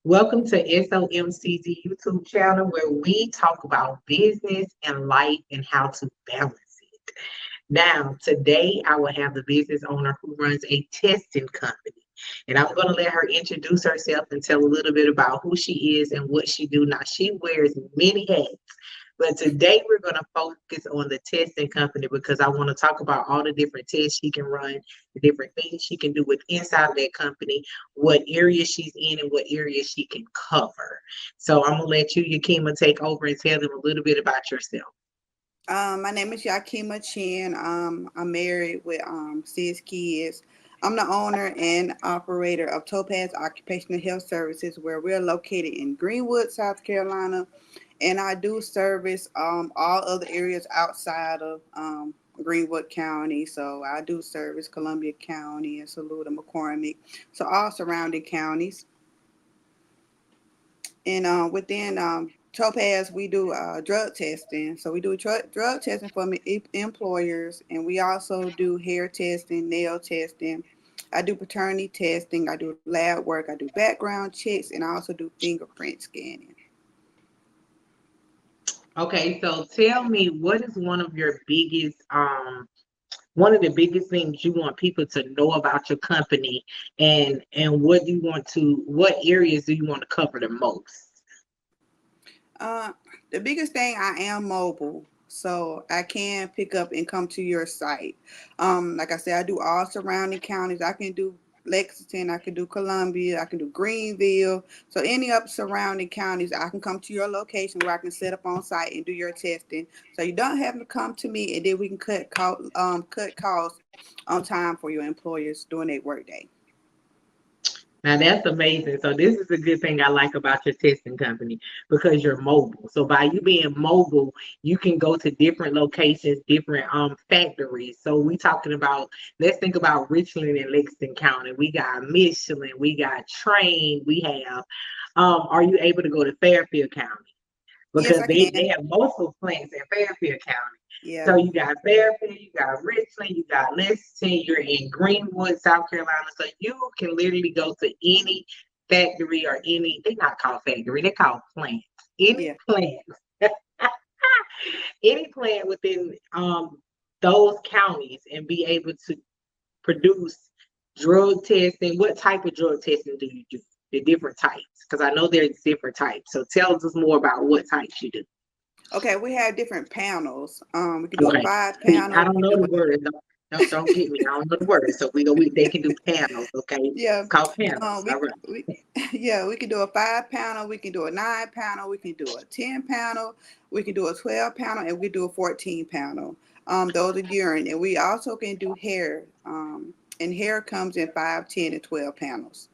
Welcome to SOMCZ YouTube channel where we talk about business and life and how to balance it. Now, today I will have the business owner who runs a testing company. And I'm going to let her introduce herself and tell a little bit about who she is and what she do. Now, she wears many hats, but today we're going to focus on the testing company because I want to talk about all the different tests she can run, the different things she can do with inside of that company, what area she's in and what area she can cover. So I'm going to let you, Yakima, take over and tell them a little bit about yourself. My name is Yakima Chin. I'm married with 6 kids. I'm the owner and operator of Topaz Occupational Health Services, where we're located in Greenwood, South Carolina, and I do service all other areas outside of Greenwood County. So I do service Columbia County and Saluda, McCormick, so all surrounding counties. And within Topaz, we do drug testing. So we do drug testing for employers, and we also do hair testing, nail testing. I do paternity testing. I do lab work. I do background checks, and I also do fingerprint scanning. Okay, so tell me what is one of the biggest things you want people to know about your company and what areas do you want to cover the most? Uh, the biggest thing, I am mobile, so I can pick up and come to your site. Like I said, I do all surrounding counties. I can do Lexington, I can do Columbia, I can do Greenville. So any up surrounding counties, I can come to your location where I can set up on site and do your testing. So you don't have to come to me, and then we can cut costs on time for your employers during their workday. Now that's amazing. So this is a good thing I like about your testing company because you're mobile. So by you being mobile, you can go to different locations, different factories. So we talking about, let's think about Richland and Lexington County. We got Michelin, we got Train, we have are you able to go to Fairfield County? Yes, Because I they can. have multiple plants in Fairfield County. Yeah. So you got Fairfield, you got Richland, you got Lexington, you're in Greenwood, South Carolina. So you can literally go to any factory or they're not called factory, they're called plants. Any Yeah. plant, any plant within those counties and be able to produce drug testing. What type of drug testing do you do? The different types, because I know there's different types. So tell us more about what types you do. Okay, we have different panels. We can do a Okay. five See, I panel. We don't can know do the a word. Don't get me. I don't know the word. So they can do panels. Okay, yeah. it's called panels. All right. We yeah, we can do a 5 panel. We can do a 9 panel. We can do a 10 panel. We can do a 12 panel, and we do a 14 panel. Those are urine, and we also can do hair. And hair comes in 5, 10, and 12 panels.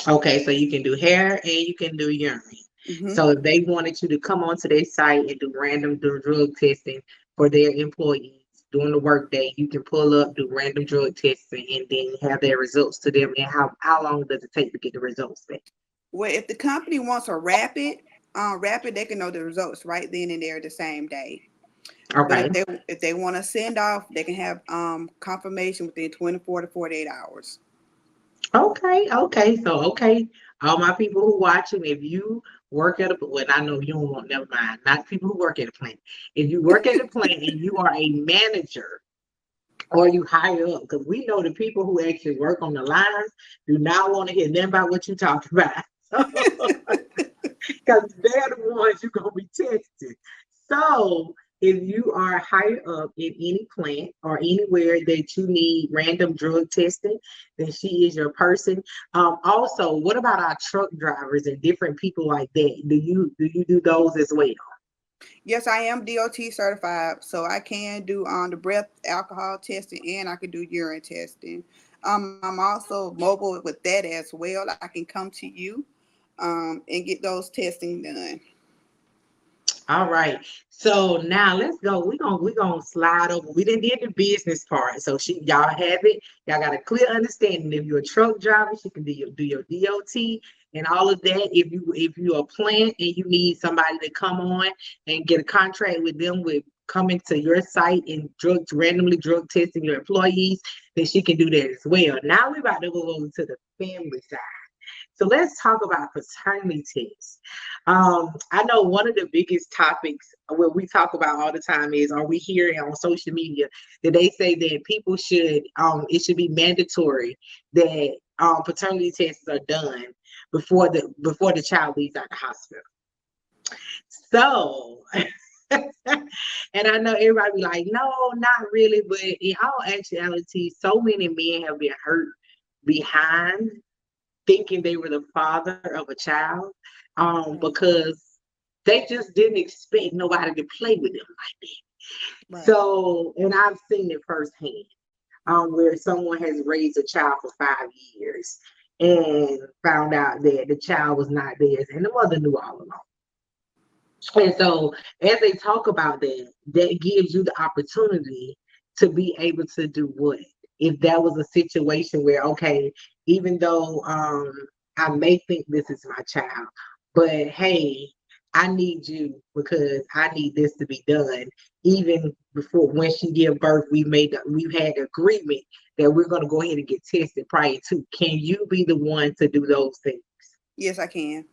Okay, so you can do hair and you can do urine. Hmm. So if they wanted you to come onto their site and do random drug testing for their employees during the workday, you can pull up, do random drug testing, and then have their results to them. And how long does it take to get the results back? Well, if the company wants a rapid, they can know the results right then and there the same day. But Okay. if they want to send off, they can have confirmation within 24 to 48 hours. Okay. All my people who watching, if you work at a well, I know you don't want never mind. Not people who work at a plant. If you work at a plant and you are a manager or you higher up, because we know the people who actually work on the lines do not want to hear nothing about what you talking about. Because they're the ones you're gonna be testing. So if you are higher up in any plant or anywhere that you need random drug testing, then she is your person. Also, what about our truck drivers and different people like that? Do you do those as well? Yes, I am DOT certified, so I can do the breath alcohol testing, and I can do urine testing. I'm also mobile with that as well. I can come to you and get those testing done. All right. So now let's go. We're gonna slide over. We didn't did the business part. So y'all have it. Y'all got a clear understanding. If you're a truck driver, she can do your DOT and all of that. If you're a plant and you need somebody to come on and get a contract with them with coming to your site and randomly drug testing your employees, then she can do that as well. Now we're about to go over to the family side. So let's talk about paternity tests. I know one of the biggest topics where we talk about all the time is, are we hearing on social media that they say that people should, it should be mandatory that paternity tests are done before the child leaves out the hospital. So, and I know everybody be like, no, not really, but in all actuality, so many men have been hurt behind thinking they were the father of a child, because they just didn't expect nobody to play with them like that. Right. So, and I've seen it firsthand, where someone has raised a child for 5 years and found out that the child was not theirs, and the mother knew all along. And so, as they talk about that, that gives you the opportunity to be able to do what? If that was a situation where, okay, even though I may think this is my child, but hey, I need you because I need this to be done. Even before when she give birth, we've had agreement that we're going to go ahead and get tested prior to. Can you be the one to do those things? Yes, I can.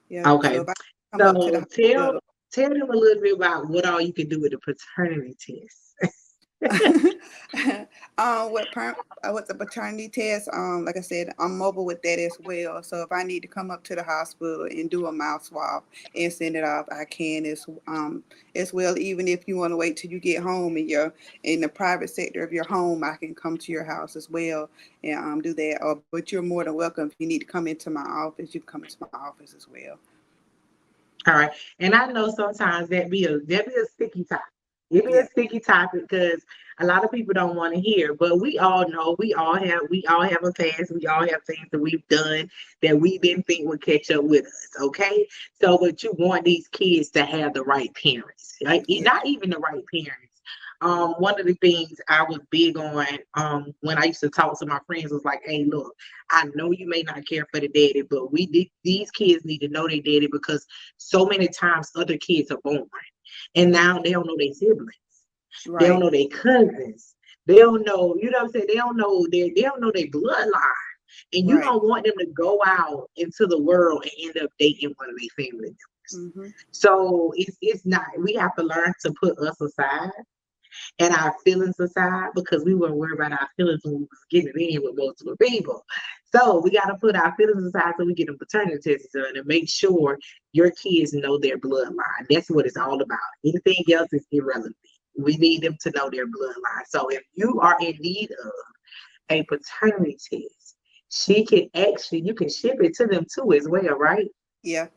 Yeah. Okay. So if I come up to So the hospital, tell them a little bit about what all you can do with the paternity test. with the paternity test, like I said, I'm mobile with that as well. So if I need to come up to the hospital and do a mouth swab and send it off, I can as well. Even if you want to wait till you get home and you're in the private sector of your home, I can come to your house as well and do that. But you're more than welcome. If you need to come into my office, you can come into my office as well. All right. And I know sometimes that be a sticky topic. It be a Yeah. sticky topic because a lot of people don't want to hear, but we all know we all have a past, we all have things that we've done that we didn't think would catch up with us. Okay. So but you want these kids to have the right parents, right? Yeah. Not even the right parents. One of the things I was big on when I used to talk to my friends was like, hey, look, I know you may not care for the daddy, but these kids need to know their daddy because so many times other kids are born and now they don't know their siblings. They don't Right. know their cousins. They don't know, you know what I'm saying? They don't know their bloodline. And you Right. don't want them to go out into the world and end up dating one of their family members. Mm-hmm. So it's not, we have to learn to put us aside and our feelings aside because we weren't worried about our feelings when we was getting in with multiple people. So we got to put our feelings aside so we get a paternity test done and make sure your kids know their bloodline. That's what it's all about. Anything else is irrelevant. We need them to know their bloodline. So if you are in need of a paternity test, you can ship it to them too as well, right? Yeah.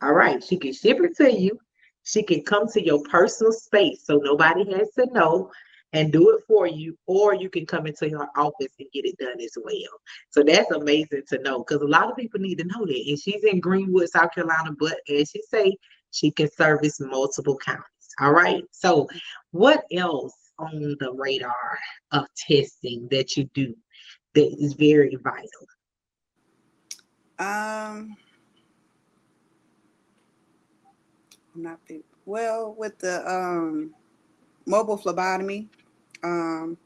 All right, she can ship it to you. She can come to your personal space so nobody has to know and do it for you, or you can come into her office and get it done as well. So that's amazing to know because a lot of people need to know that. And she's in Greenwood, South Carolina, but as she say, she can service multiple counties. All right. So what else on the radar of testing that you do that is very vital? Um, not the well with the mobile phlebotomy, um,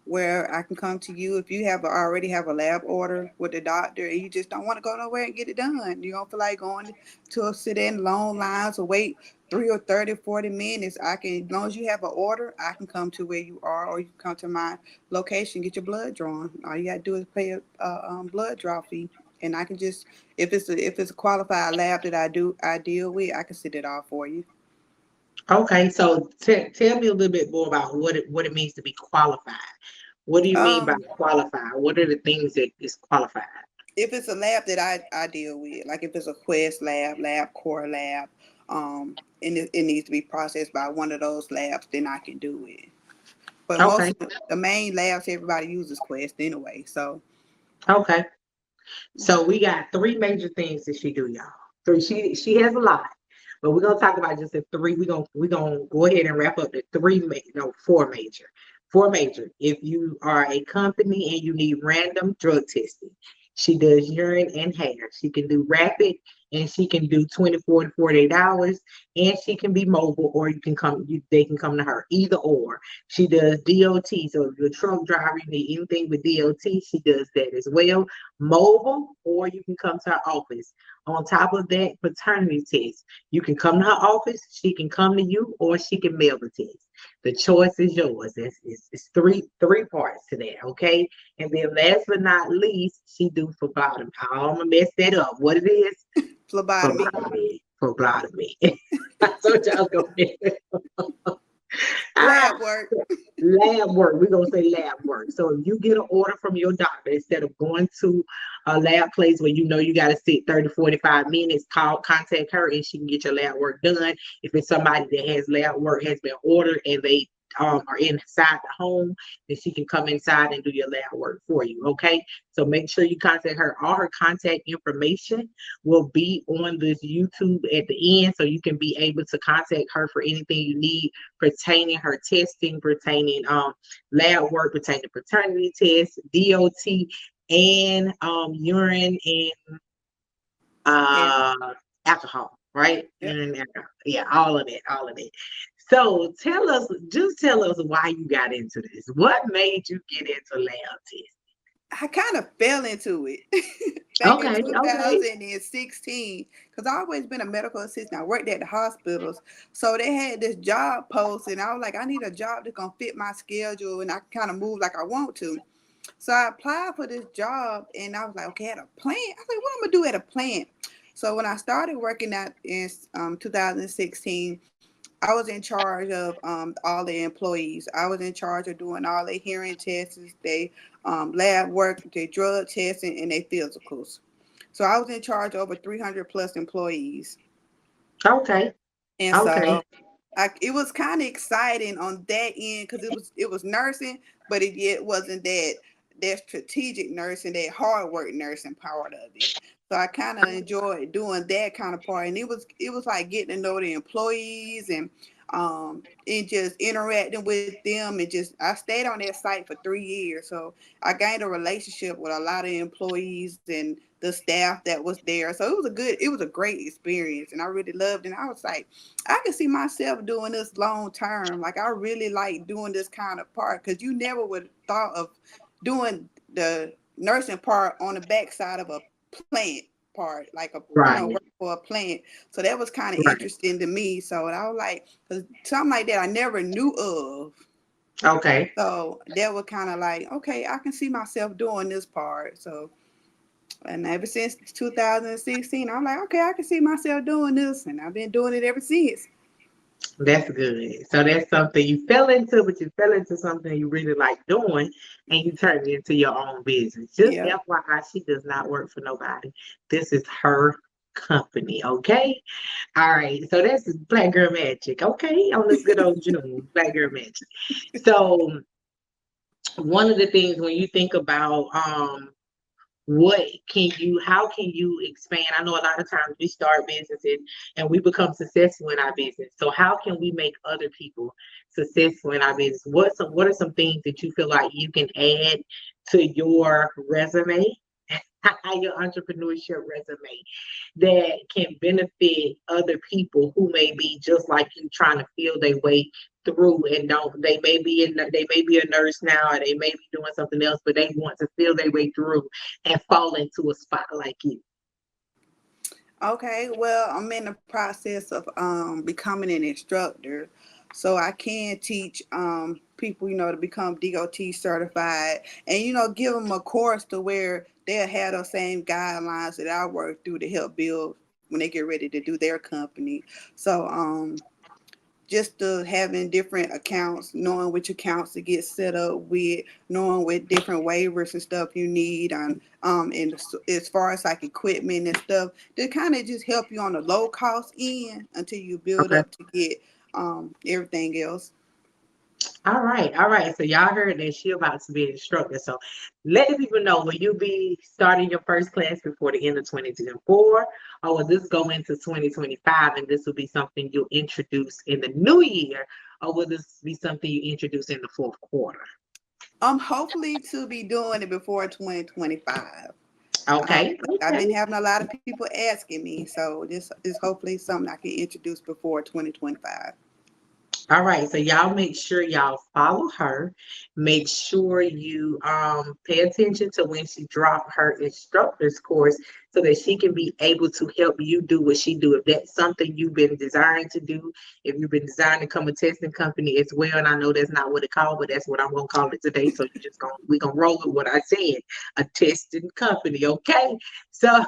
where I can come to you if you already have a lab order with the doctor and you just don't want to go nowhere and get it done. You don't feel like going to sit in long lines or wait 30 or 30, 40 minutes. As long as you have an order, I can come to where you are, or you can come to my location, get your blood drawn. All you gotta do is pay a blood draw fee, and I can just if it's a qualified lab that I deal with, I can set it all for you. Okay, so tell me a little bit more about what it means to be qualified. What do you mean by Um, qualified? What are the things that is qualified? if it's a lab that I deal with, like if it's a Quest lab, LabCorp lab, and it needs to be processed by one of those labs, then I can do it. But most Okay, of the main labs everybody uses Quest anyway. So okay. So we got three major things that she do, y'all. Three. She has a lot, but we're gonna talk about just the three. We're gonna go ahead and wrap up the no, four major. Four major. If you are a company and you need random drug testing, she does urine and hair. She can do rapid and she can do 24 to 48 hours, and she can be mobile, or they can come to her, either or. She does DOT, so if you're a truck driver, you need anything with DOT, she does that as well. Mobile, or you can come to her office. On top of that, paternity test. You can come to her office, she can come to you, or she can mail the test. The choice is yours. It's three parts to that, okay? And then last but not least, she do phlebotomy. I'm gonna mess that up. What it is? Phlebotomy. Phlebotomy. Phlebotomy. I told y'all go Lab work. Lab work. We're gonna say lab work. So if you get an order from your doctor, instead of going to a lab place where you know you gotta sit 30, 45 minutes, contact her and she can get your lab work done. If it's somebody that has lab work has been ordered and they are inside the home, then she can come inside and do your lab work for you. Okay. So make sure you contact her. All her contact information will be on this YouTube at the end, so you can be able to contact her for anything you need pertaining her testing, pertaining lab work, pertaining paternity tests, DOT, and urine and Yeah. alcohol, right? Yep. Urine and alcohol. Yeah, all of it. So just tell us why you got into this. What made you get into lab testing? I kind of fell into it back in Okay, okay. 2016 because I've always been a medical assistant. I worked at the hospitals. So they had this job post, and I was like, I need a job that's going to fit my schedule and I can kind of move like I want to. So I applied for this job, and I was like, okay, at a plant? I was like, what am I going to do at a plant? So when I started working at in 2016, I was in charge of all the employees. I was in charge of doing all their hearing tests, they lab work, their drug testing, and their physicals. So I was in charge of over 300 plus employees. Okay. And Okay. so it was kind of exciting on that end because it was nursing, but it wasn't that strategic nursing, that hard work nursing part of it. So I kind of enjoyed doing that kind of part, and it was like getting to know the employees and just interacting with them, and just I stayed on that site for 3 years, so I gained a relationship with a lot of employees and the staff that was there. So it was a great experience, and I really loved it. And I was like, I can see myself doing this long term. Like I really like doing this kind of part because you never would have thought of doing the nursing part on the backside of a plant part, like Right. work for a plant. So that was kind of Right. interesting to me. So I was like, cause something like that I never knew of. Okay. So that was kind of like, okay, I can see myself doing this part. So, and ever since 2016, I'm like, okay, I can see myself doing this, and I've been doing it ever since. That's good. So that's something you fell into, but you fell into something you really like doing and you turned it into your own business. Just Yeah. FYI, she does not work for nobody. This is her company, okay? All right. So that's Black Girl Magic, okay? On this good old June, Black Girl Magic. So one of the things when you think about how can you expand? I know a lot of times we start businesses and we become successful in our business. So how can we make other people successful in our business? What are some things that you feel like you can add to your resume, your entrepreneurship resume, that can benefit other people who may be just like you, trying to feel their way through and don't they may be a nurse now, or they may be doing something else, but they want to feel their way through and fall into a spot like you. Okay, well, I'm in the process of becoming an instructor, so I can teach people, to become DOT certified, and give them a course to where they'll have those same guidelines that I work through to help build when they get ready to do their company. So just having different accounts, knowing which accounts to get set up with, knowing what different waivers and stuff you need on, and as far as like equipment and stuff, to kind of just help you on the low cost end until you build Okay. up to get everything else. All right. So y'all heard that she about to be an instructor. So let the people know, will you be starting your first class before the end of 2024, or will this go into 2025 and this will be something you'll introduce in the new year, or will this be something you introduce in the fourth quarter? Hopefully to be doing it before 2025. Okay. I've been Okay. having a lot of people asking me, so this is hopefully something I can introduce before 2025. All right, so y'all make sure y'all follow her. Make sure you pay attention to when she drop her instructor's course so that she can be able to help you do what she do. If that's something you've been desiring to do, if you've been desiring to become a testing company as well, and I know that's not what it called, but that's what I'm gonna call it today. So you just gonna we're gonna roll with what I said, a testing company, okay? So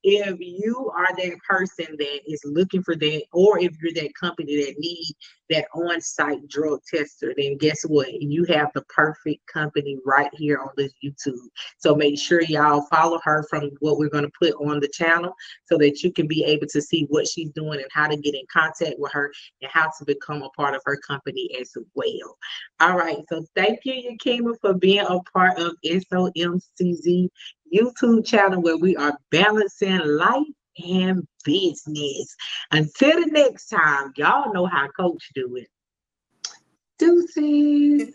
if you are that person that is looking for that, or if you're that company that need that on-site drug tester, then guess what? You have the perfect company right here on this YouTube. So make sure y'all follow her from what we're going to put on the channel so that you can be able to see what she's doing and how to get in contact with her and how to become a part of her company as well. All right. So thank you, Yakima, for being a part of SOMCZ YouTube channel where we are balancing life and business. Until the next time, y'all know how Coach do it. Deuces.